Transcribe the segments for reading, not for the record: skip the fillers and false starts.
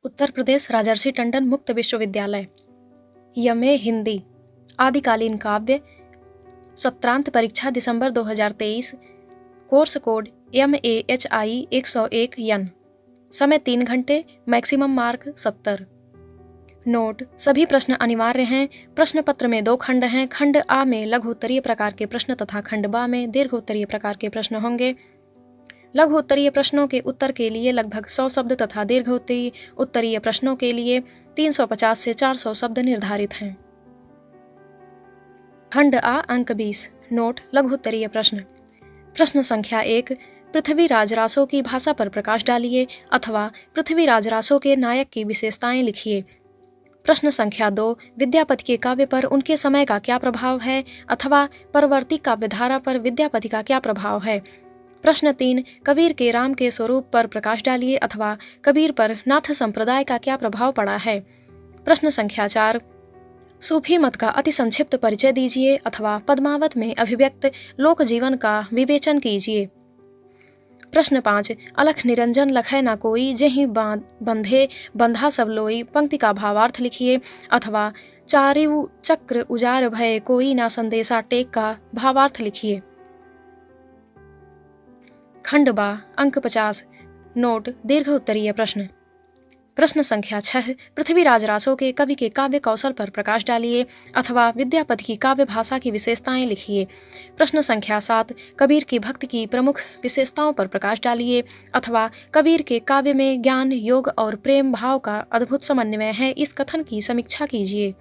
उत्तर प्रदेश राजर्षि टंडन मुक्त विश्वविद्यालय। यमे हिंदी। आदिकालीन काव्य। सत्रांत परीक्षा दिसंबर 2023। कोर्स कोड MAHI 101 यन। समय 3 घंटे। Maximum mark 70। नोट: सभी प्रश्न अनिवार्य हैं। प्रश्न पत्र में 2 खंड हैं। खंड आ में लघु उत्तरीय प्रकार के प्रश्न तथा खंड बा में दीर्घ उत्तरीय प्रकार के प्रश्न होंगे। लघु उत्तरीय प्रश्नों के उत्तर के लिए लगभग 100 शब्द तथा दीर्घ उत्तरीय प्रश्नों के लिए 350 से 400 शब्द निर्धारित हैं। खंड आ अंक 20। नोट: लघु उत्तरीय प्रश्न। प्रश्न संख्या 1। पृथ्वीराज रासो की भाषा पर प्रकाश डालिए अथवा पृथ्वीराज रासो के नायक की विशेषताएं लिखिए। प्रश्न संख्या 2। विद्यापति के काव्य पर उनके समय का क्या प्रभाव है अथवा परवर्ती काव्यधारा पर विद्यापति का क्या प्रभाव है। प्रश्न 3। कबीर के राम के स्वरूप पर प्रकाश डालिए अथवा कबीर पर नाथ संप्रदाय का क्या प्रभाव पड़ा है। प्रश्न संख्या 4। सूफी मत का अति संक्षिप्त परिचय दीजिए अथवा पद्मावत में अभिव्यक्त लोक जीवन का विवेचन कीजिए। प्रश्न 5। अलख निरंजन लखै ना कोई जेहि बंधे बंधा सब लोई पंक्ति का भावार्थ लिखिए अथवा चारिउ चक्र उजार भय कोई ना संदेशा टेक का भावार्थ लिखिए। खंड बा अंक 50। नोट: दीर्घ उत्तरीय प्रश्न। प्रश्न संख्या 6। पृथ्वीराज रासो के कवि के काव्य कौशल पर प्रकाश डालिए अथवा विद्यापति की काव्य भाषा की विशेषताएं लिखिए। प्रश्न संख्या 7। कबीर की भक्ति की प्रमुख विशेषताओं पर प्रकाश डालिए अथवा कबीर के काव्य में ज्ञान, योग और प्रेम भाव का अद्भुत समन्वय है, इस कथन की समीक्षा कीजिए।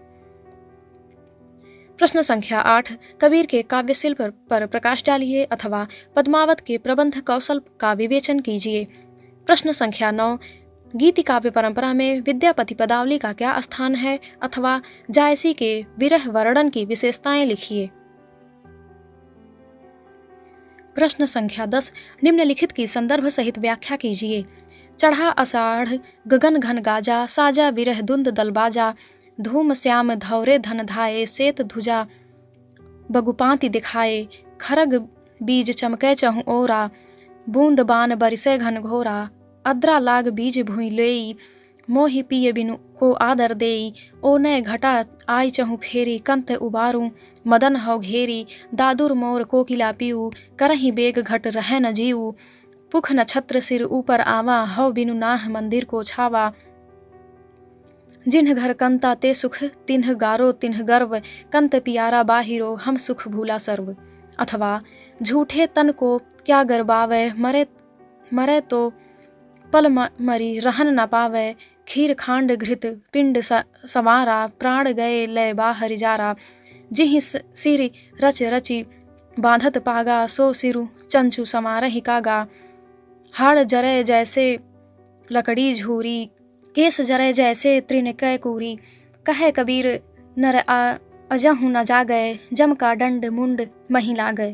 प्रश्न संख्या 8। कबीर के काव्य शिल्प पर प्रकाश डालिए अथवा पद्मावत के प्रबंध कौशल का विवेचन कीजिए। प्रश्न संख्या 9। गीति काव्य परंपरा में विद्यापति पदावली का क्या स्थान है अथवा जायसी के विरह वर्णन की विशेषताएं लिखिए। प्रश्न संख्या 10। निम्नलिखित की संदर्भ सहित व्याख्या कीजिए। चढ़ा आषाढ़ गगन घन गाजा साजा विरह दुंद दलबाजा धूम श्याम धौरे धन धाये सेत धुजा बगुपांति दिखाए खरग बीज चमकै चहु ओरा बूंद बान बरिसै घन घोरा अद्रा लाग बीज भुई लेई मोहि पिय बिनु को आदर देई ओ नय घटा आई चहु फेरी कंत उबारू मदन हव घेरी दादुर मोर कोकिला पीऊ करही बेग घट रह न जीऊ पुख न छत्र सिर ऊपर आवा हव बिनु नाह मंदिर को छावा जिन्ह घर कंता ते सुख तिन्ह गारो तिन्ह गर्व कंत पियारा बाहिरो हम सुख भूला सर्व। अथवा झूठे तन को क्या गरबावे मरे तो पल मरी रहन न पावे खीर खांड घृत पिंड समारा प्राण गए लय बाहर जारा जिहि सिर रच रचि बांधत पागा सो सिरु चंचु समारहि कागा हाड़ जरे जैसे लकड़ी झूरी केस जरे जैसे तृणकै कूरी कहे कबीर नर अजहु न जागए जम का दंड मुंड मही लागए।